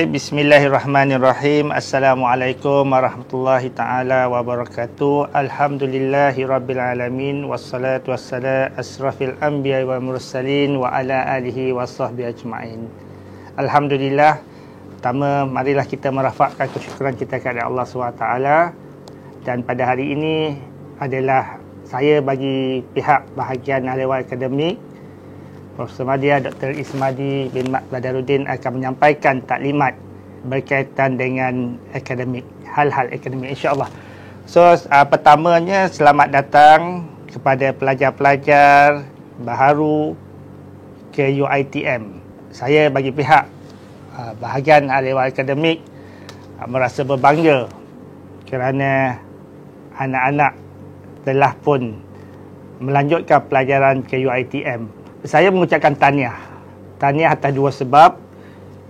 Okay, bismillahirrahmanirrahim. Assalamualaikum warahmatullahi taala wabarakatuh. Alhamdulillahi rabbil alamin wassalatu wassalam asrafil anbiya wal mursalin wa ala alihi wasahbihi ajmain. Alhamdulillah. Pertama, marilah kita merafakkan kesyukuran kita kepada Allah SWT. Dan pada hari ini adalah saya bagi pihak bahagian ahli-waris akademik, Profesor Madya Dr. Ismadi bin Mat Badaruddin akan menyampaikan taklimat berkaitan dengan akademik, hal-hal akademik, insya-Allah. So, pertamanya selamat datang kepada pelajar-pelajar baharu ke UiTM. Saya bagi pihak bahagian ahli-waris akademik merasa berbangga kerana anak-anak telah pun melanjutkan pelajaran ke UiTM. Saya mengucapkan tahniah. Tahniah atas dua sebab.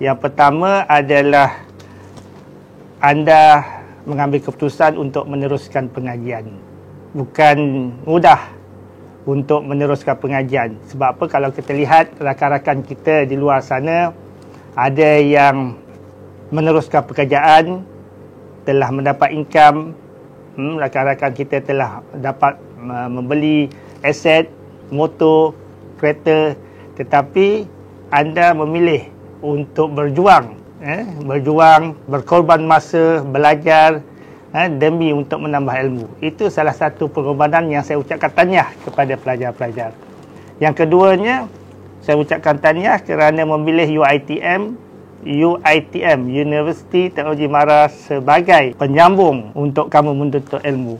Yang pertama adalah anda mengambil keputusan untuk meneruskan pengajian. Bukan mudah untuk meneruskan pengajian. Sebab apa? Kalau kita lihat rakan-rakan kita di luar sana, ada yang meneruskan pekerjaan, telah mendapat income, rakan-rakan kita telah dapat membeli aset, motor, kereta, tetapi anda memilih untuk berjuang, berkorban masa, belajar demi untuk menambah ilmu. Itu salah satu pengorbanan yang saya ucapkan tahniah kepada pelajar-pelajar. Yang keduanya, saya ucapkan tahniah kerana memilih UiTM, Universiti Teknologi Mara sebagai penyambung untuk kamu menuntut ilmu.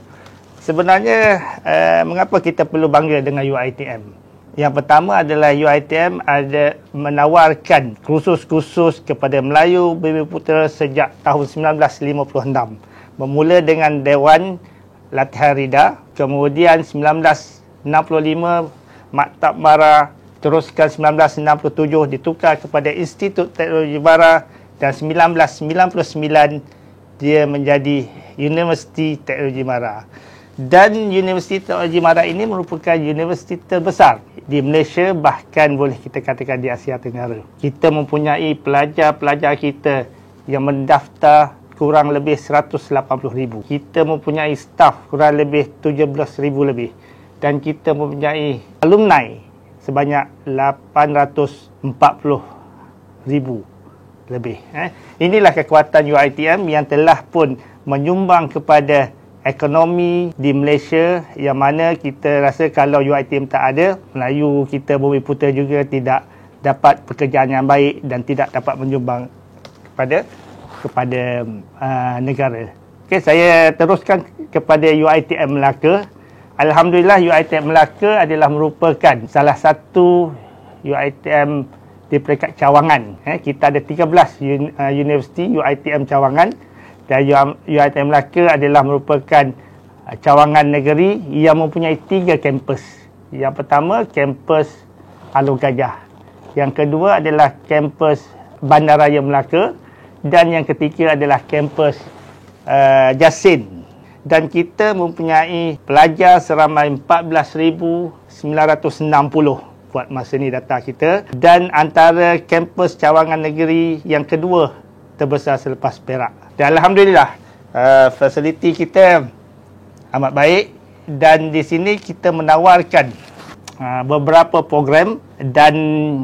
Sebenarnya, mengapa kita perlu bangga dengan UiTM? Yang pertama adalah UiTM ada menawarkan kursus-kursus kepada Melayu Bumiputera sejak tahun 1956. Bermula dengan Dewan Latihan Rida, kemudian 1965 Maktab Mara, teruskan 1967 ditukar kepada Institut Teknologi Mara, dan 1999 dia menjadi Universiti Teknologi Mara. Dan Universiti Teknologi Mara ini merupakan universiti terbesar di Malaysia, bahkan boleh kita katakan di Asia Tenggara. Kita mempunyai pelajar-pelajar kita yang mendaftar kurang lebih 180,000. Kita mempunyai staf kurang lebih 17,000 lebih. Dan kita mempunyai alumni sebanyak 840,000 lebih. Inilah kekuatan UiTM yang telah pun menyumbang kepada ekonomi di Malaysia, yang mana kita rasa kalau UiTM tak ada, Melayu kita Bumiputera juga tidak dapat pekerjaan yang baik dan tidak dapat menyumbang kepada negara. Okey, saya teruskan kepada UiTM Melaka. Alhamdulillah, UiTM Melaka adalah merupakan salah satu UiTM di peringkat cawangan. Kita ada 13 universiti UiTM cawangan. Dan UiTM Melaka adalah merupakan cawangan negeri yang mempunyai 3 kampus. Yang pertama, kampus Alor Gajah. Yang kedua adalah kampus Bandaraya Melaka. Dan yang ketiga adalah kampus Jasin. Dan kita mempunyai pelajar seramai 14,960 buat masa ni data kita. Dan antara kampus cawangan negeri yang kedua terbesar selepas Perak. Dan Alhamdulillah, fasiliti kita amat baik, dan di sini kita menawarkan beberapa program, dan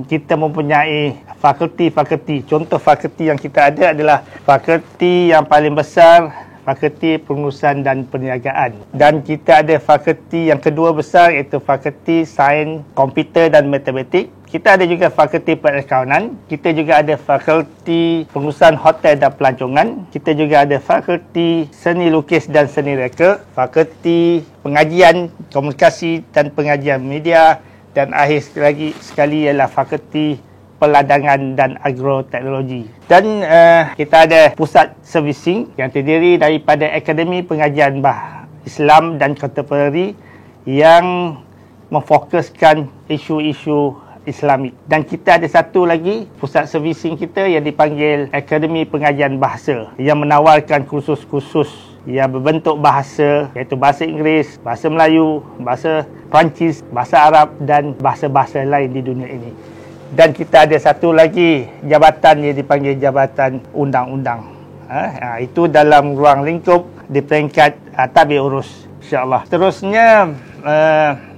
kita mempunyai fakulti-fakulti. Contoh fakulti yang kita ada adalah fakulti yang paling besar, fakulti pengurusan dan perniagaan. Dan kita ada fakulti yang kedua besar, iaitu fakulti sains, komputer dan matematik. Kita ada juga fakulti perakaunan. Kita juga ada fakulti pengurusan hotel dan pelancongan. Kita juga ada fakulti seni lukis dan seni reka, fakulti pengajian, komunikasi dan pengajian media, dan akhir sekali ialah fakulti peladangan dan agroteknologi. Dan kita ada pusat servicing yang terdiri daripada Akademi Pengajian Islam dan Contemporary yang memfokuskan isu-isu Islamik. Dan kita ada satu lagi pusat servicing kita yang dipanggil Akademi Pengajian Bahasa, yang menawarkan kursus-kursus yang berbentuk bahasa, iaitu bahasa Inggeris, bahasa Melayu, bahasa Perancis, bahasa Arab dan bahasa-bahasa lain di dunia ini. Dan kita ada satu lagi jabatan yang dipanggil Jabatan Undang-Undang. Itu dalam ruang lingkup di peringkat tabik urus, insya-Allah. Terusnya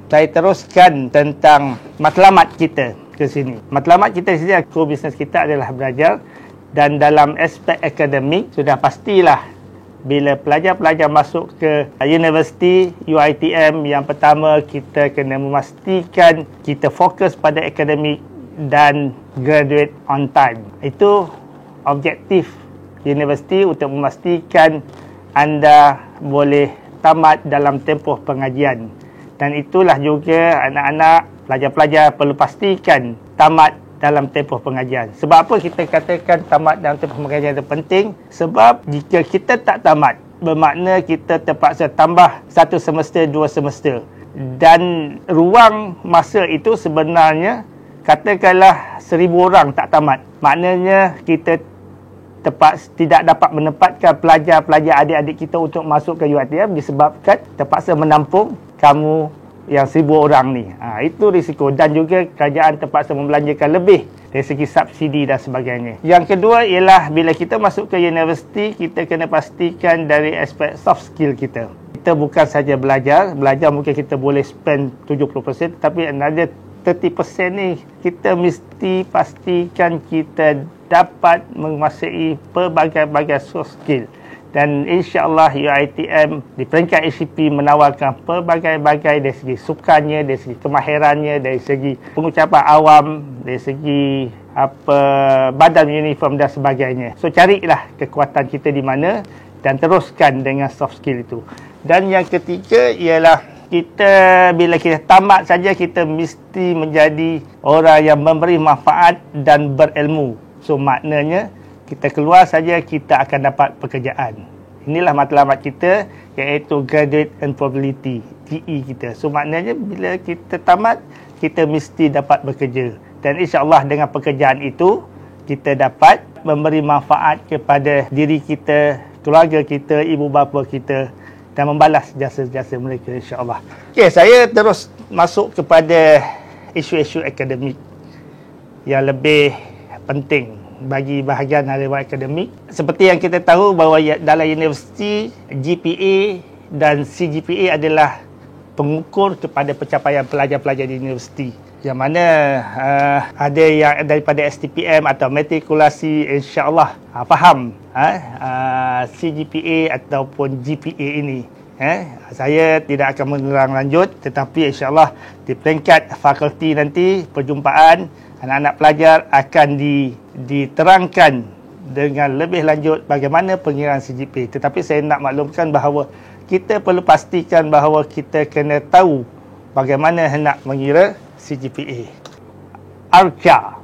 saya teruskan tentang matlamat kita ke sini. Matlamat kita di sini, core business kita adalah belajar, dan dalam aspek akademik sudah pastilah bila pelajar-pelajar masuk ke universiti UiTM, yang pertama kita kena memastikan kita fokus pada akademik dan graduate on time. Itu objektif universiti untuk memastikan anda boleh tamat dalam tempoh pengajian. Dan itulah juga anak-anak pelajar-pelajar perlu pastikan tamat dalam tempoh pengajian. Sebab apa kita katakan tamat dalam tempoh pengajian itu penting? Sebab jika kita tak tamat, bermakna kita terpaksa tambah 1 semester, 2 semester. Dan ruang masa itu sebenarnya, katakanlah 1000 orang tak tamat, maknanya kita tidak dapat menempatkan pelajar-pelajar adik-adik kita untuk masuk ke UiTM disebabkan terpaksa menampung kamu yang 1000 orang ni. Itu risiko, dan juga kerajaan terpaksa membelanjakan lebih dari segi subsidi dan sebagainya. Yang kedua ialah bila kita masuk ke universiti, kita kena pastikan dari aspek soft skill kita. Kita bukan saja belajar mungkin kita boleh spend 70%, tapi another 30% ni kita mesti pastikan kita dapat menguasai pelbagai soft skill. Dan insya-Allah UiTM di peringkat HCP menawarkan pelbagai dari segi sukannya, dari segi kemahirannya, dari segi pengucapan awam, dari segi badan uniform dan sebagainya. So carilah kekuatan kita di mana dan teruskan dengan soft skill itu. Dan yang ketiga ialah bila kita tamat saja, kita mesti menjadi orang yang memberi manfaat dan berilmu. So maknanya kita keluar saja, kita akan dapat pekerjaan. Inilah matlamat kita, iaitu Graduate Employability, GE kita. So maknanya bila kita tamat, kita mesti dapat bekerja. Dan insya-Allah dengan pekerjaan itu, kita dapat memberi manfaat kepada diri kita, keluarga kita, ibu bapa kita, dan membalas jasa-jasa mereka, insya-Allah. Okey, saya terus masuk kepada isu-isu akademik yang lebih penting bagi bahagian harian akademik. Seperti yang kita tahu bahawa dalam universiti, GPA dan CGPA adalah pengukur kepada pencapaian pelajar-pelajar di universiti. Yang mana ada yang daripada STPM atau matrikulasi, insya-Allah faham CGPA ataupun GPA ini. Saya tidak akan menerang lanjut, tetapi insya-Allah di peringkat fakulti nanti perjumpaan anak-anak pelajar akan diterangkan dengan lebih lanjut bagaimana pengiraan CGPA. Tetapi saya nak maklumkan bahawa kita perlu pastikan bahawa kita kena tahu bagaimana hendak mengira CGPA. ARCA.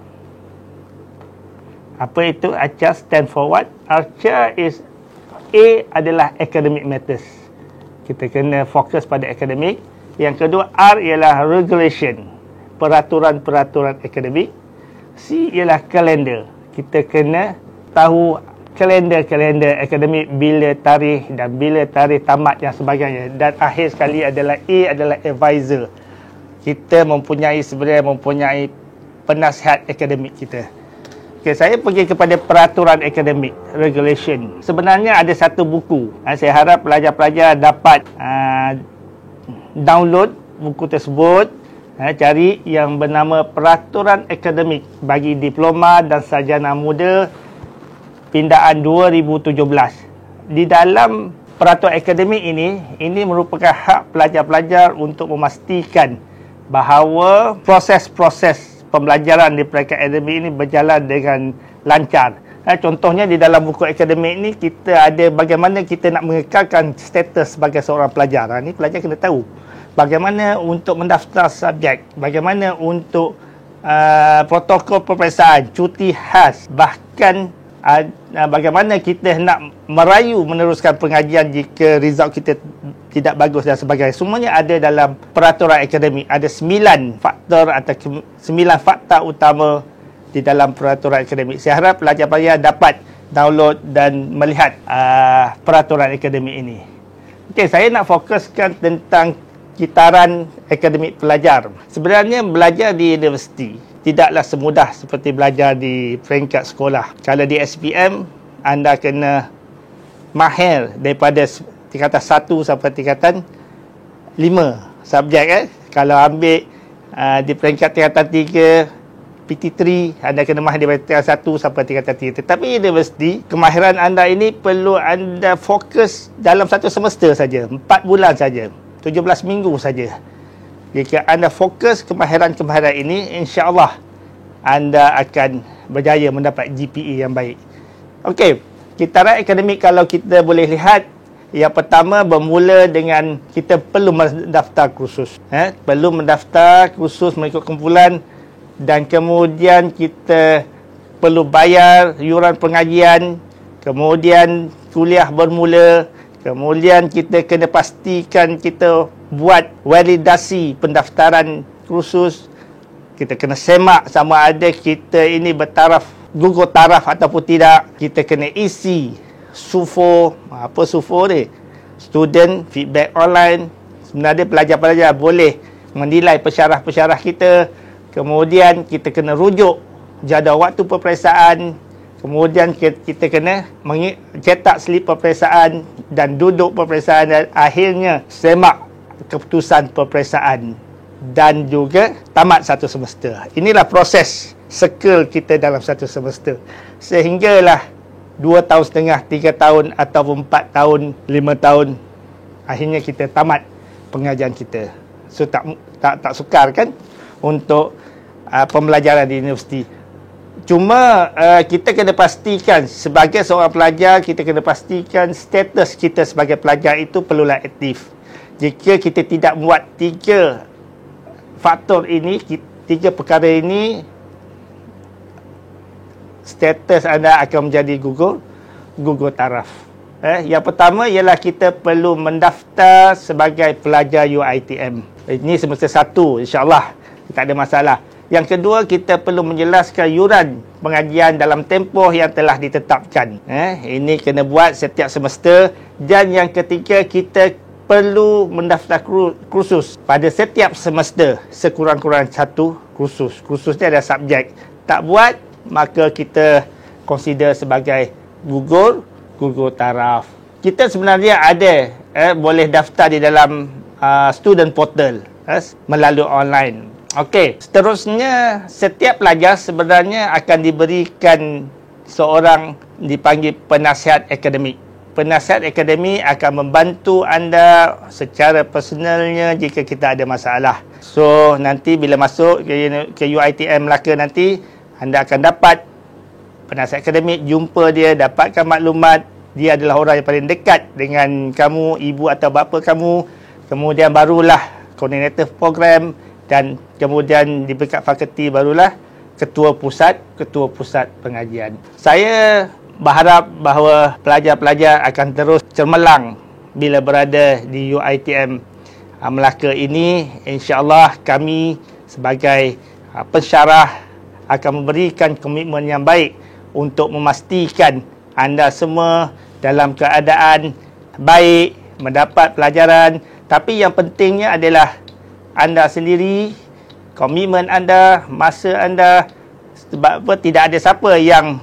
Apa itu ARCA? Stand for what? ARCA is, A adalah academic matters. Kita kena fokus pada akademik. Yang kedua, R ialah regulation, peraturan-peraturan akademik. C ialah kalender. Kita kena tahu kalender akademik, bila tarikh dan bila tarikh tamat dan sebagainya. Dan akhir sekali adalah A adalah advisor. Kita mempunyai penasihat akademik kita. Okay, saya pergi kepada peraturan akademik, regulation. Sebenarnya ada satu buku. Saya harap pelajar-pelajar dapat download buku tersebut. Cari yang bernama Peraturan Akademik bagi Diploma dan Sarjana Muda Pindaan 2017. Di dalam peraturan akademik ini merupakan hak pelajar-pelajar untuk memastikan bahawa proses-proses pembelajaran di peringkat akademik ini berjalan dengan lancar. Contohnya di dalam buku akademik ini kita ada bagaimana kita nak mengekalkan status sebagai seorang pelajar. Ini pelajar kena tahu. Bagaimana untuk mendaftar subjek, bagaimana untuk protokol peperiksaan, cuti khas, bahkan bagaimana kita nak merayu meneruskan pengajian jika result kita tidak bagus dan sebagainya. Semuanya ada dalam peraturan akademik. Ada 9 faktor atau 9 fakta utama di dalam peraturan akademik. Saya harap pelajar-pelajar dapat download dan melihat peraturan akademik ini. Okey, saya nak fokuskan tentang kitaran akademik pelajar. Sebenarnya belajar di universiti tidaklah semudah seperti belajar di peringkat sekolah. Kalau di SPM, anda kena mahir daripada tingkatan 1 sampai tingkatan 5 subjek. Kalau ambil di peringkat tingkatan 3 PT3, anda kena mahir daripada tingkatan 1 sampai tingkatan 3. Tetapi universiti, kemahiran anda ini perlu anda fokus dalam satu semester saja, 4 bulan saja, 17 minggu saja. Jika anda fokus kemahiran-kemahiran ini, insya-Allah anda akan berjaya mendapat GPA yang baik. Okey, kitaran akademik kalau kita boleh lihat, yang pertama bermula dengan kita perlu mendaftar kursus. Perlu mendaftar kursus mengikut kumpulan, dan kemudian kita perlu bayar yuran pengajian, kemudian kuliah bermula, kemudian kita kena pastikan kita buat validasi pendaftaran kursus, kita kena semak sama ada kita ini bertaraf, gugur taraf ataupun tidak, kita kena isi SUFO. Apa SUFO ni? Student Feedback Online. Sebenarnya pelajar-pelajar boleh menilai pensyarah-pensyarah kita. Kemudian kita kena rujuk jadual waktu peperiksaan. Kemudian kita kena cetak slip peperiksaan dan duduk peperiksaan, dan akhirnya semak keputusan peperiksaan dan juga tamat satu semester. Inilah proses circle kita dalam satu semester. Sehinggalah 2 tahun setengah, 3 tahun ataupun 4 tahun, 5 tahun, akhirnya kita tamat pengajian kita. So tak sukar kan untuk pembelajaran di universiti. Cuma kita kena pastikan sebagai seorang pelajar, kita kena pastikan status kita sebagai pelajar itu perlulah aktif. Jika kita tidak buat 3 faktor ini, 3 perkara ini, status anda akan menjadi gugur taraf. Yang pertama ialah kita perlu mendaftar sebagai pelajar UiTM. Ini semester 1, insya-Allah tak ada masalah. Yang kedua, kita perlu menjelaskan yuran pengajian dalam tempoh yang telah ditetapkan. Ini kena buat setiap semester. Dan yang ketiga, kita perlu mendaftar kursus pada setiap semester, sekurang-kurang 1 kursus. Kursusnya ada subjek. Tak buat, maka kita consider sebagai gugur taraf. Kita sebenarnya ada boleh daftar di dalam student portal melalui online. Okey, seterusnya setiap pelajar sebenarnya akan diberikan seorang dipanggil penasihat akademik. Penasihat akademik akan membantu anda secara personalnya jika kita ada masalah. So, nanti bila masuk ke UiTM Melaka nanti, anda akan dapat penasihat akademik, jumpa dia, dapatkan maklumat. Dia adalah orang yang paling dekat dengan kamu, ibu atau bapa kamu. Kemudian barulah koordinator program, dan kemudian di peringkat fakulti barulah ketua pusat pengajian. Saya berharap bahawa pelajar-pelajar akan terus cemerlang bila berada di UiTM Melaka ini. InsyaAllah kami sebagai pensyarah akan memberikan komitmen yang baik untuk memastikan anda semua dalam keadaan baik, mendapat pelajaran. Tapi yang pentingnya adalah anda sendiri, komitmen anda, masa anda. Sebab apa? Tidak ada siapa yang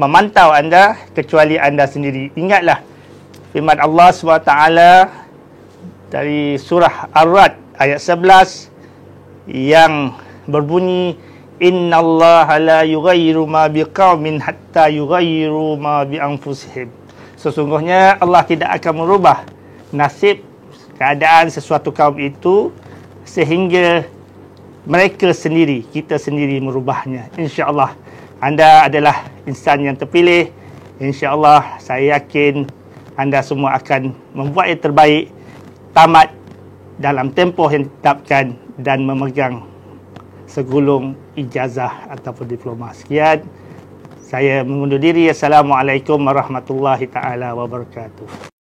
memantau anda kecuali anda sendiri. Ingatlah firman Allah SWT dari surah Ar-Ra'd ayat 11 yang berbunyi, innallaha la yughayyiru ma biqaumin hatta yughayyiru ma bi anfusihim. Sesungguhnya Allah tidak akan merubah nasib keadaan sesuatu kaum itu sehingga mereka sendiri, kita sendiri merubahnya. InsyaAllah anda adalah insan yang terpilih. InsyaAllah saya yakin anda semua akan membuat yang terbaik, tamat dalam tempoh yang ditetapkan dan memegang segulung ijazah ataupun diploma. Sekian, saya mengundur diri. Assalamualaikum warahmatullahi taala wabarakatuh.